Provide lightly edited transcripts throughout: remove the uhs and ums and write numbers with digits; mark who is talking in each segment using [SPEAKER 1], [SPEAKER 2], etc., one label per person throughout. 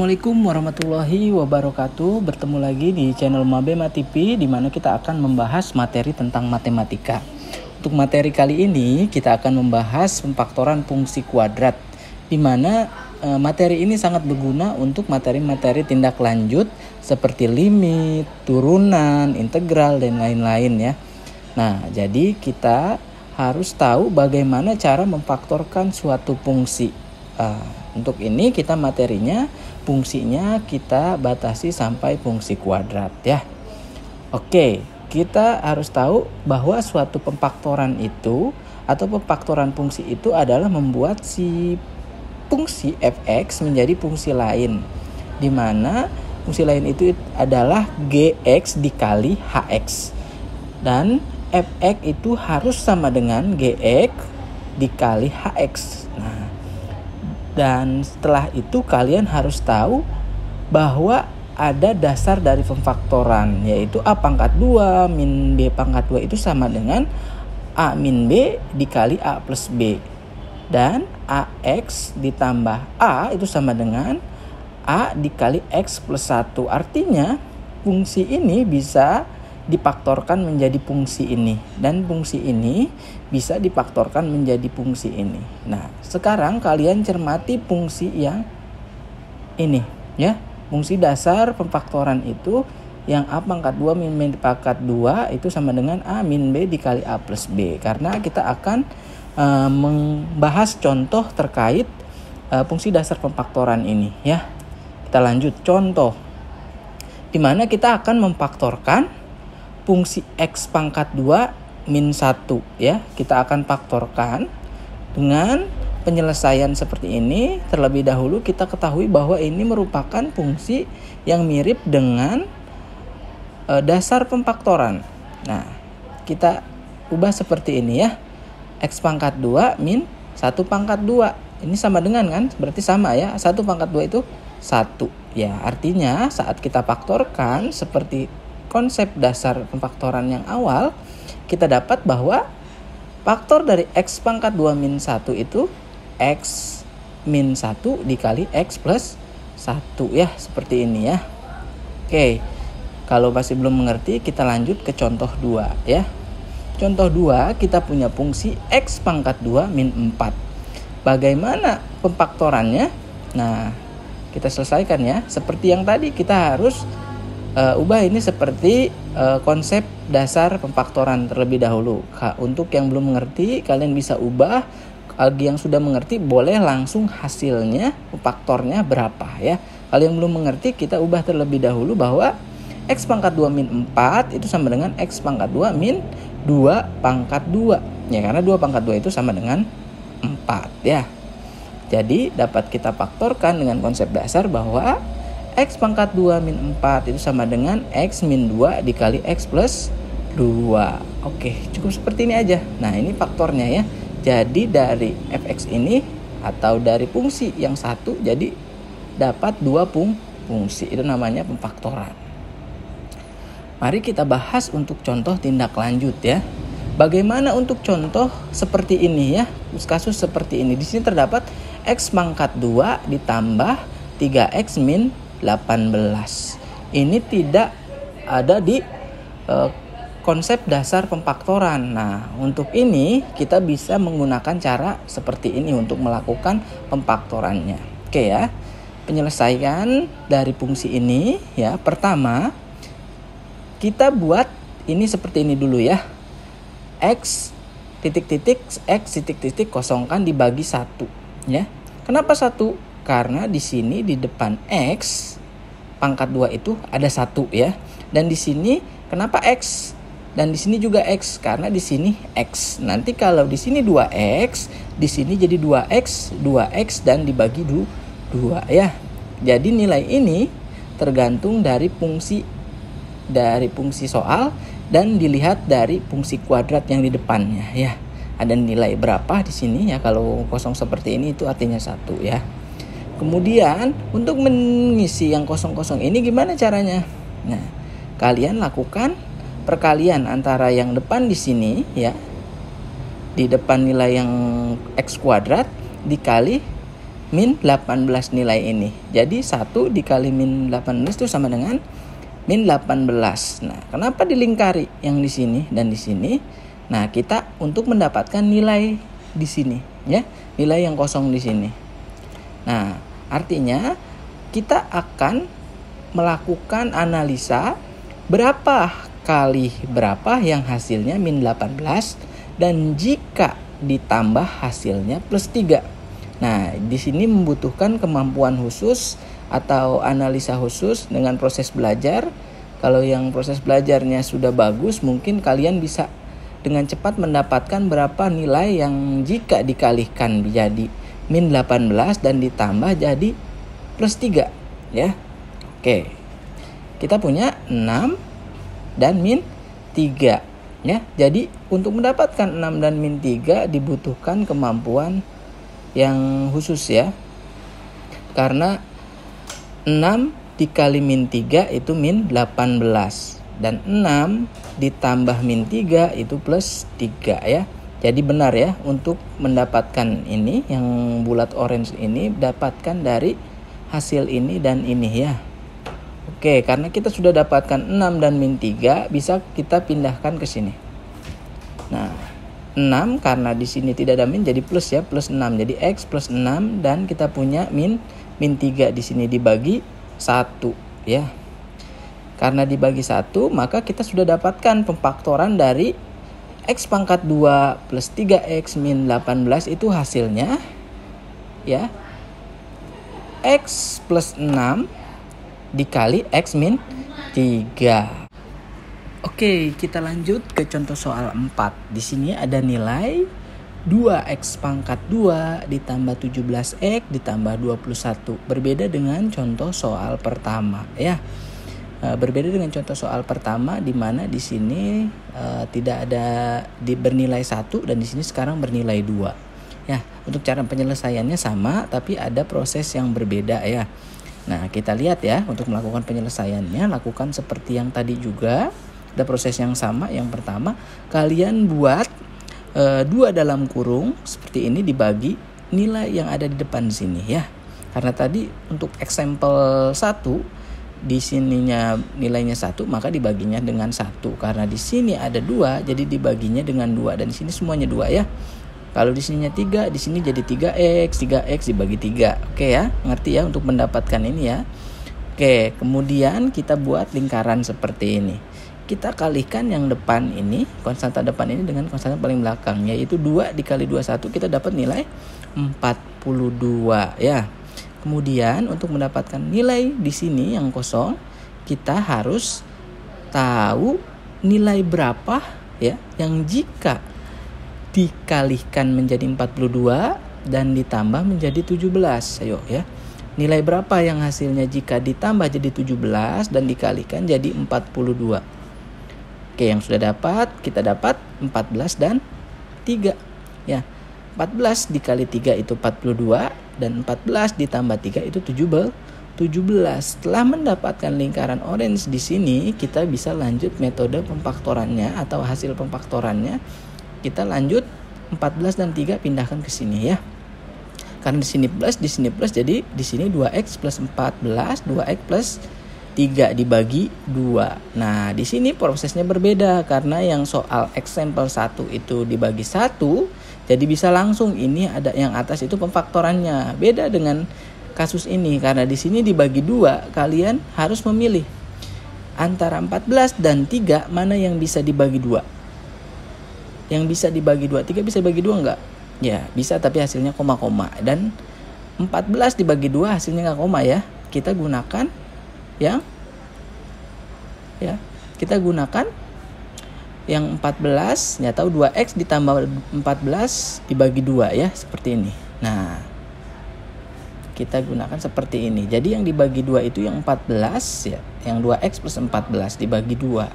[SPEAKER 1] Assalamualaikum warahmatullahi wabarakatuh. Bertemu lagi di channel Mabema TV, di mana kita akan membahas materi tentang matematika. Untuk materi kali ini kita akan membahas pemfaktoran fungsi kuadrat, di mana materi ini sangat berguna untuk materi-materi tindak lanjut seperti limit, turunan, integral, dan lain-lain ya. Nah, jadi kita harus tahu bagaimana cara memfaktorkan suatu fungsi. Untuk ini kita materinya, fungsinya kita batasi sampai fungsi kuadrat ya. Oke, kita harus tahu bahwa suatu pemfaktoran itu atau pemfaktoran fungsi itu adalah membuat si fungsi fx menjadi fungsi lain, di mana fungsi lain itu adalah gx dikali hx, dan fx itu harus sama dengan gx dikali hx. Nah, dan setelah itu kalian harus tahu bahwa ada dasar dari pemfaktoran, yaitu A pangkat 2 min B pangkat 2 itu sama dengan A min B dikali A plus B. Dan AX ditambah A itu sama dengan A dikali X plus 1. Artinya fungsi ini bisa difaktorkan menjadi fungsi ini, dan fungsi ini bisa difaktorkan menjadi fungsi ini. Nah, sekarang kalian cermati fungsi yang ini ya. Fungsi dasar pemfaktoran itu yang A pangkat 2 min B pangkat 2 itu sama dengan A min B dikali A plus B. Karena kita akan membahas contoh terkait fungsi dasar pemfaktoran ini ya. Kita lanjut contoh, di mana kita akan memfaktorkan fungsi X pangkat 2 min 1 ya. Kita akan faktorkan dengan penyelesaian seperti ini. Terlebih dahulu kita ketahui bahwa ini merupakan fungsi yang mirip dengan dasar pemfaktoran. Nah, kita ubah seperti ini ya. X pangkat 2 min 1 pangkat 2. Ini sama dengan kan? Berarti sama ya. 1 pangkat 2 itu 1. Ya, artinya saat kita faktorkan seperti konsep dasar pemfaktoran yang awal, kita dapat bahwa faktor dari X pangkat 2 min 1 itu X min 1 dikali X plus 1 ya, seperti ini ya. Oke, kalau masih belum mengerti kita lanjut ke contoh 2 ya. Contoh 2, kita punya fungsi X pangkat 2 min 4. Bagaimana pemfaktorannya? Nah, kita selesaikan ya. Seperti yang tadi, kita harus ubah ini seperti konsep dasar pemfaktoran terlebih dahulu. Untuk yang belum mengerti, kalian bisa ubah. Bagi yang sudah mengerti, boleh langsung hasilnya faktornya berapa ya. Kalau yang belum mengerti, kita ubah terlebih dahulu bahwa X pangkat 2 min 4 itu sama dengan X pangkat 2 min 2 pangkat 2 ya, karena 2 pangkat 2 itu sama dengan 4 ya. Jadi dapat kita faktorkan dengan konsep dasar bahwa X pangkat 2 min 4 itu sama dengan X min 2 dikali X plus 2. Oke, cukup seperti ini aja. Nah, ini faktornya ya. Jadi dari fx ini atau dari fungsi yang satu, jadi dapat dua fungsi. Itu namanya pemfaktoran. Mari kita bahas untuk contoh tindak lanjut ya. Bagaimana untuk contoh seperti ini ya. Kasus seperti ini. Di sini terdapat X pangkat 2 ditambah 3X min 18. Ini tidak ada di konsep dasar pemfaktoran. Nah, untuk ini kita bisa menggunakan cara seperti ini untuk melakukan pemfaktorannya. Oke ya. Penyelesaian dari fungsi ini ya. Pertama, kita buat ini seperti ini dulu ya. X titik-titik X titik-titik kosongkan dibagi 1 ya. Kenapa 1? Karena di sini di depan X pangkat 2 itu ada 1 ya. Dan di sini kenapa X? Dan di sini juga X karena di sini X. Nanti kalau di sini 2X, di sini jadi 2X, 2X dan dibagi 2 ya. Jadi nilai ini tergantung dari fungsi soal dan dilihat dari fungsi kuadrat yang di depannya ya. Ada nilai berapa di sini ya. Kalau kosong seperti ini itu artinya 1 ya. Kemudian untuk mengisi yang kosong-kosong ini gimana caranya? Nah, kalian lakukan perkalian antara yang depan di sini ya. Di depan nilai yang X kuadrat dikali min 18 nilai ini. Jadi 1 dikali min 18 itu sama dengan min 18. Nah, kenapa dilingkari yang di sini dan di sini? Nah, kita untuk mendapatkan nilai di sini, ya, nilai yang kosong di sini. Nah, artinya kita akan melakukan analisa berapa kali berapa yang hasilnya min 18 dan jika ditambah hasilnya plus 3. Nah, di sini membutuhkan kemampuan khusus atau analisa khusus dengan proses belajar. Kalau yang proses belajarnya sudah bagus, mungkin kalian bisa dengan cepat mendapatkan berapa nilai yang jika dikalikan jadi min 18 dan ditambah jadi plus 3, ya. Oke. Kita punya 6 dan min 3, ya. Jadi untuk mendapatkan 6 dan min 3 dibutuhkan kemampuan yang khusus, ya. Karena 6 dikali min 3 itu min 18 dan 6 ditambah min 3 itu plus 3, ya. Jadi benar, ya, untuk mendapatkan ini yang bulat orange ini dapatkan dari hasil ini dan ini, ya. Oke, karena kita sudah dapatkan 6 dan min 3, bisa kita pindahkan ke sini. Nah, 6 karena di sini tidak ada min jadi plus, ya, plus 6. Jadi X plus 6 dan kita punya min 3 di sini dibagi 1, ya. Karena dibagi 1, maka kita sudah dapatkan pemfaktoran dari X pangkat 2 plus 3X min 18 itu hasilnya, ya, X plus 6 dikali X min 3. Oke, kita lanjut ke contoh soal 4. Di sini ada nilai 2X pangkat 2 ditambah 17X ditambah 21. Berbeda dengan contoh soal pertama, ya. Berbeda dengan contoh soal pertama di mana di sini tidak ada bernilai 1 dan di sini sekarang bernilai 2. Ya, untuk cara penyelesaiannya sama tapi ada proses yang berbeda, ya. Nah, kita lihat, ya, untuk melakukan penyelesaiannya lakukan seperti yang tadi juga. Ada proses yang sama. Yang pertama, kalian buat 2 dalam kurung seperti ini dibagi nilai yang ada di depan sini, ya. Karena tadi untuk example 1 di sininya nilainya 1, maka dibaginya dengan 1. Karena di sini ada 2, jadi dibaginya dengan 2 dan di sini semuanya 2, ya. Kalau di sininya 3, di sini jadi 3x dibagi 3. Oke, ya, ngerti, ya, untuk mendapatkan ini, ya. Oke, kemudian kita buat lingkaran seperti ini. Kita kalikan yang depan ini, konstanta depan ini dengan konstanta paling belakang, yaitu 2 dikali 21, kita dapat nilai 42, ya. Kemudian untuk mendapatkan nilai di sini yang kosong, kita harus tahu nilai berapa, ya, yang jika dikalikan menjadi 42 dan ditambah menjadi 17. Ayo, ya. Nilai berapa yang hasilnya jika ditambah jadi 17 dan dikalikan jadi 42. Oke, yang sudah dapat, kita dapat 14 dan 3. Ya, 14 dikali 3 itu 42 dan 14 ditambah 3 itu 17. Setelah mendapatkan lingkaran orange di sini, kita bisa lanjut metode pemfaktorannya atau hasil pemfaktorannya. Kita lanjut 14 dan 3 pindahkan ke sini, ya. Karena di sini plus, jadi di sini 2x plus 14, 2x plus 3 dibagi 2. Nah, di sini prosesnya berbeda karena yang soal example 1 itu dibagi 1, jadi bisa langsung ini ada yang atas itu pemfaktorannya. Beda dengan kasus ini karena di sini dibagi 2, kalian harus memilih antara 14 dan 3 mana yang bisa dibagi 2. Yang bisa dibagi 2, 3 bisa dibagi 2 enggak? Ya, bisa tapi hasilnya koma-koma. Dan 14 dibagi 2 hasilnya enggak koma, ya. Kita gunakan yang yang 14, ya, tahu 2x ditambah 14 dibagi 2, ya, seperti ini. Nah, kita gunakan seperti ini. Jadi yang dibagi 2 itu yang 14, ya, yang 2x plus 14 dibagi 2.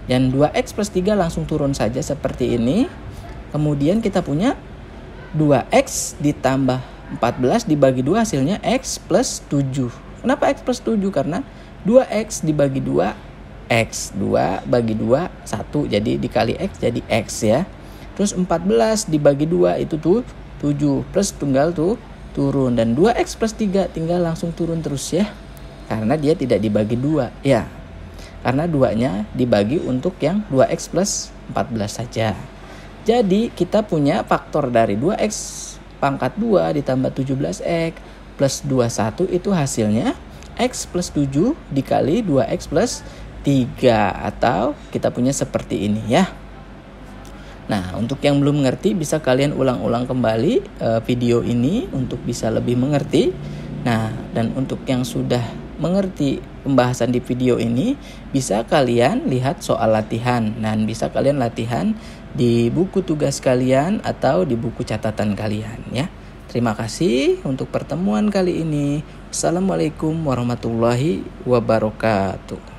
[SPEAKER 1] Dan 2x plus 3 langsung turun saja seperti ini. Kemudian kita punya 2x ditambah 14 dibagi 2 hasilnya x plus 7. Kenapa x plus 7? Karena 2x dibagi 2 X, 2 bagi 2 1, jadi dikali X jadi X, ya. Terus 14 dibagi 2 itu tuh 7 plus tunggal tuh turun. Dan 2x plus 3 tinggal langsung turun terus ya. Karena dia tidak dibagi 2 ya. Karena 2-nya dibagi untuk yang 2x plus 14 saja. Jadi kita punya faktor dari 2x pangkat 2 ditambah 17x plus 21 itu hasilnya x plus 7 dikali 2x plus 3. Atau kita punya seperti ini ya. Nah, untuk yang belum mengerti bisa kalian ulang-ulang kembali video ini untuk bisa lebih mengerti. Nah, dan untuk yang sudah mengerti pembahasan di video ini, bisa kalian lihat soal latihan dan bisa kalian latihan di buku tugas kalian atau di buku catatan kalian ya. Terima kasih untuk pertemuan kali ini. Assalamualaikum warahmatullahi wabarakatuh.